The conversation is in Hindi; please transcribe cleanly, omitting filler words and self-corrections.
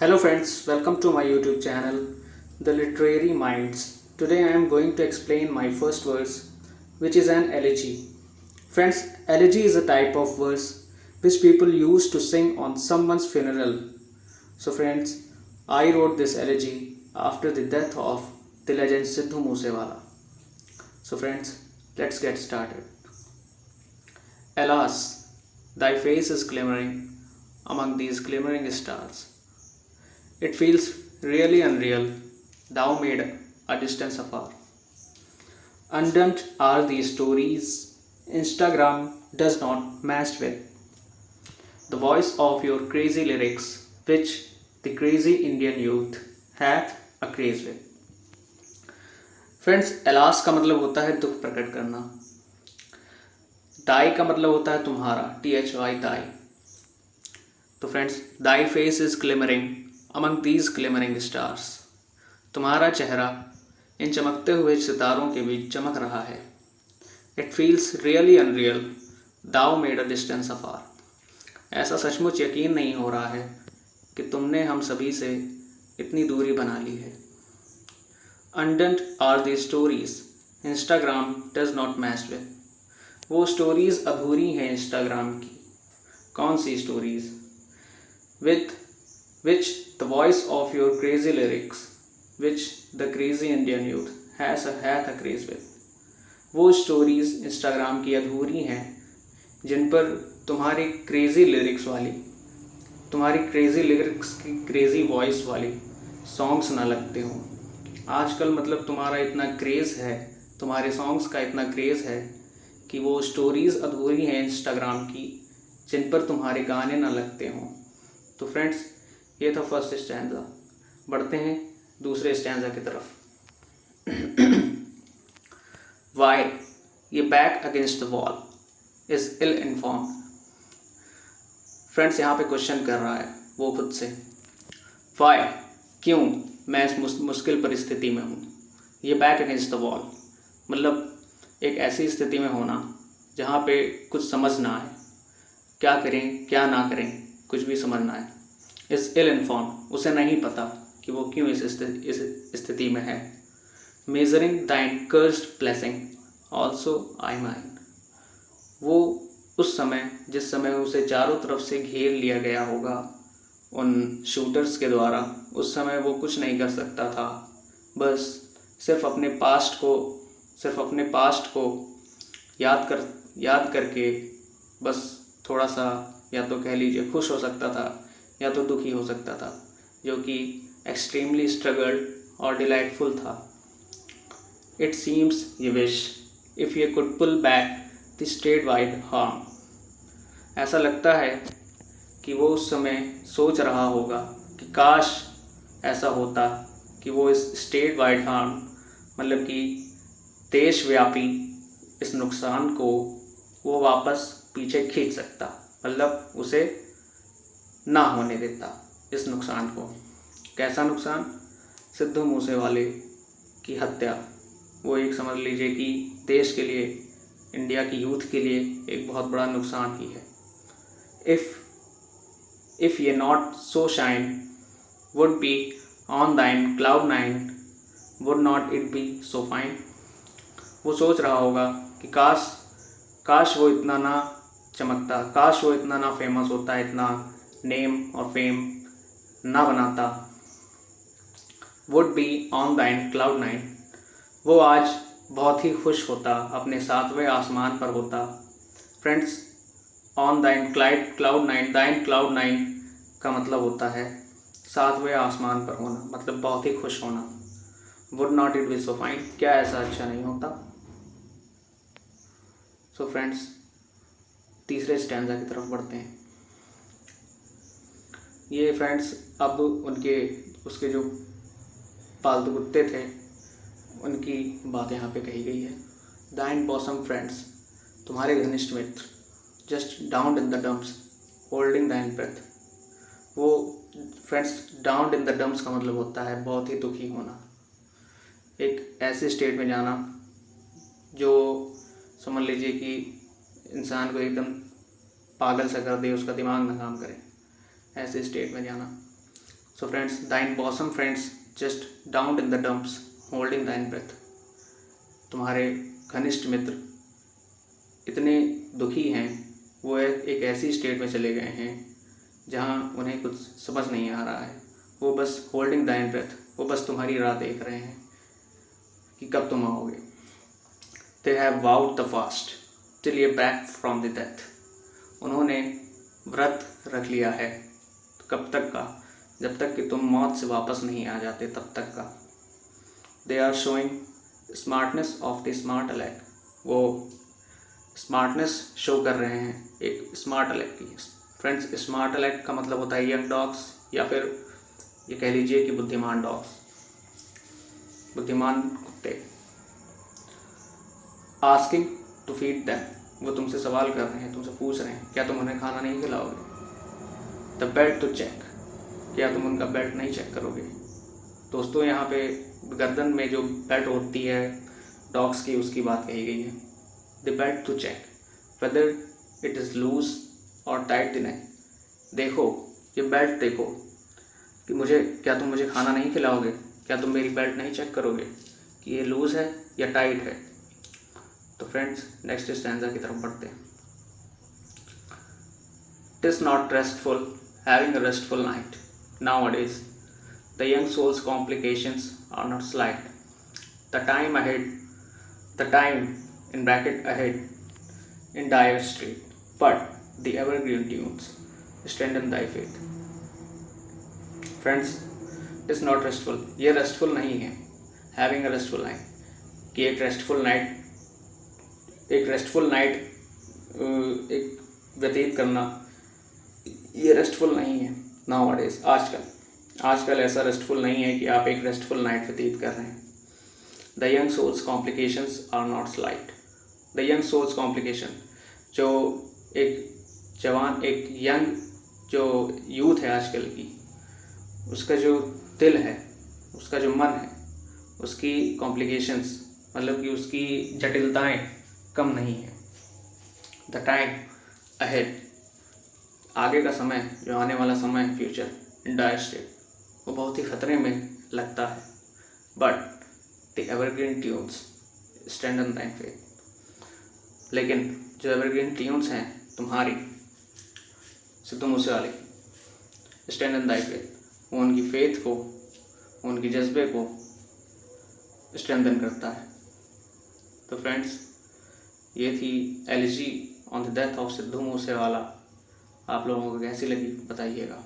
Hello friends, welcome to my YouTube channel, The Literary Minds. Today I am going to explain my first verse, which is an elegy. Friends, elegy is a type of verse which people use to sing on someone's funeral. So friends, I wrote this elegy after the death of the legend Sidhu Moosewala. So friends, let's get started. Alas, thy face is glimmering among these glimmering stars. It feels really unreal, thou made a distance afar. Undone are these stories Instagram does not match with. The voice of your crazy lyrics, which the crazy Indian youth hath a craze with. Friends, alas का मतलब होता है दुख प्रकट करना. दाई का मतलब होता है तुम्हारा, THY दाई. तो friends, thy face is glimmering among these glimmering stars. तुम्हारा चेहरा इन चमकते हुए सितारों के बीच चमक रहा है. It feels really unreal, though made a distance afar. ऐसा सचमुच यकीन नहीं हो रहा है कि तुमने हम सभी से इतनी दूरी बना ली है. Undone are the stories Instagram does not match with. वो स्टोरीज अधूरी हैं इंस्टाग्राम की. कौन सी stories? With which the voice of your crazy lyrics, which the crazy Indian youth hath a craze with. वो स्टोरीज इंस्टाग्राम की अधूरी हैं जिन पर तुम्हारी क्रेजी लिरिक्स की क्रेजी वॉइस वाली सॉन्ग्स ना लगते हों. आजकल मतलब तुम्हारा इतना क्रेज़ है, तुम्हारे सॉन्ग्स का इतना क्रेज़ है कि वो स्टोरीज़ अधूरी हैं इंस्टाग्राम की जिन पर तुम्हारे गाने ना लगते हों. तो फ्रेंड्स, ये था फर्स्ट स्टैंजा. बढ़ते हैं दूसरे स्टैंजा की तरफ. वाई ये back against the wall is ill informed. Friends, यहाँ पे क्वेश्चन कर रहा है वो खुद से. वाई क्यों मैं इस मुश्किल परिस्थिति में हूँ. ये बैक अगेंस्ट द वॉल मतलब एक ऐसी स्थिति में होना जहाँ पे कुछ समझ ना आए, क्या करें क्या ना करें, कुछ भी समझ ना आए. इस इल इन्फॉर्म उसे नहीं पता कि वो क्यों इस स्थिति में है. मेजरिंग दाइन cursed blessing also I mine. वो उस समय जिस समय उसे चारों तरफ से घेर लिया गया होगा उन शूटर्स के द्वारा, उस समय वो कुछ नहीं कर सकता था. बस सिर्फ अपने पास्ट को याद करके बस थोड़ा सा, या तो कह लीजिए खुश हो सकता था या तो दुखी हो सकता था, जो कि एक्सट्रीमली स्ट्रगल्ड और डिलाइटफुल था. It seems you wish if you could pull back the state wide harm. ऐसा लगता है कि वो उस समय सोच रहा होगा कि काश ऐसा होता कि वो इस स्टेट वाइड हार्म मतलब कि देशव्यापी इस नुकसान को वो वापस पीछे खींच सकता, मतलब उसे ना होने देता इस नुकसान को. कैसा नुकसान? सिद्धू मूसेवाले की हत्या. वो एक समझ लीजिए कि देश के लिए, इंडिया की यूथ के लिए एक बहुत बड़ा नुकसान ही है. If ye not so shine would be on thine cloud nine would not it be so fine. वो सोच रहा होगा कि काश वो इतना ना चमकता, काश वो इतना ना फेमस होता, इतना नेम और फेम ना बनाता. Would be on thine cloud nine. वो आज बहुत ही खुश होता, अपने 7वें आसमान पर होता. Friends, on thine cloud nine, दाइन क्लाउड नाइन का मतलब होता है 7वें आसमान पर होना, मतलब बहुत ही खुश होना. Would not it be so fine, क्या ऐसा अच्छा नहीं होता. सो फ्रेंड्स, तीसरे स्टैंजा की तरफ बढ़ते हैं. ये फ्रेंड्स अब उसके जो पालतू कुत्ते थे उनकी बात यहाँ पे कही गई है. दाइन बॉसम फ्रेंड्स, तुम्हारे घनिष्ठ मित्र, just down in the dumps holding thine breath. वो friends, down in the dumps का मतलब होता है बहुत ही दुखी होना, एक ऐसे स्टेट में जाना जो समझ लीजिए कि इंसान को एकदम पागल सा कर दे, उसका दिमाग ना काम करे, ऐसे स्टेट में जाना. So friends, thine bosom friends just down in the dumps, holding thine breath. तुम्हारे घनिष्ठ मित्र इतने दुखी हैं, वो एक ऐसी स्टेट में चले गए हैं जहाँ उन्हें कुछ समझ नहीं आ रहा है। वो बस होल्डिंग दाइन ब्रेथ, वो बस तुम्हारी राह देख रहे हैं कि कब तुम आओगे। They have vowed the fast till you back from the death. उन्होंने व्रत रख लिया है, तो कब तक का? जब तक कि तुम मौत से वापस नहीं आ जाते तब तक का। They are showing smartness of the smart aleck. वो स्मार्टनेस शो कर रहे हैं एक स्मार्ट अलैक की। फ्रेंड्स, स्मार्ट अलैक का मतलब होता है यंग डॉग्स, या फिर ये कह लीजिए कि बुद्धिमान डॉग्स, बुद्धिमान कुत्ते। आस्किंग टू फीड दैम, वो तुमसे सवाल कर रहे हैं, तुमसे पूछ रहे हैं क्या तुम उन्हें खाना नहीं खिलाओगे। द बेल्ट टू चेक, क्या तुम उनका बेल्ट नहीं चेक करोगे। दोस्तों, यहाँ पे गर्दन में जो बेल्ट होती है डॉग्स की, उसकी बात कही गई है। The belt to check whether it is loose और टाइट द नेक। देखो, ये बेल्ट देखो कि क्या तुम मुझे खाना नहीं खिलाओगे, क्या तुम मेरी बेल्ट नहीं चेक करोगे कि ये लूज़ है या टाइट है। तो फ्रेंड्स, नेक्स्ट स्टैंजा की तरफ बढ़ते हैं। Tis not restful having a restful night. Nowadays, the young soul's complications are not slight. The time in bracket ahead, in dire street, but the evergreen tunes strengthen thy faith. Friends, it is not restful. ये restful नहीं है। Having a restful night, कि एक restful night एक व्यतीत करना, ये रेस्टफुल नहीं है। नाउअडेज, आजकल ऐसा रेस्टफुल नहीं है कि आप एक रेस्टफुल नाइट व्यतीत कर रहे हैं। The young souls complications are not slight. The young souls complication, जो एक जवान, एक यंग जो यूथ है आजकल की, उसका जो दिल है, उसका जो मन है, उसकी कॉम्प्लिकेशंस मतलब कि उसकी जटिलताएं कम नहीं है। द टाइम अहेड, आगे का समय, जो आने वाला समय है, फ्यूचर, इन डायर स्टेट, वो बहुत ही खतरे में लगता है। But the evergreen tunes strengthen दाइन फेथ। लेकिन जो एवरग्रीन ट्यून्स हैं तुम्हारी, सिद्धू मूसेवाले, स्ट्रेंथन दाइन फेथ, वो उनकी फेथ को, उनके जज्बे को स्ट्रेंथन करता है। तो फ्रेंड्स, ये थी elegy on the death of Sidhu Moosewala. आप लोगों को कैसी लगी बताइएगा।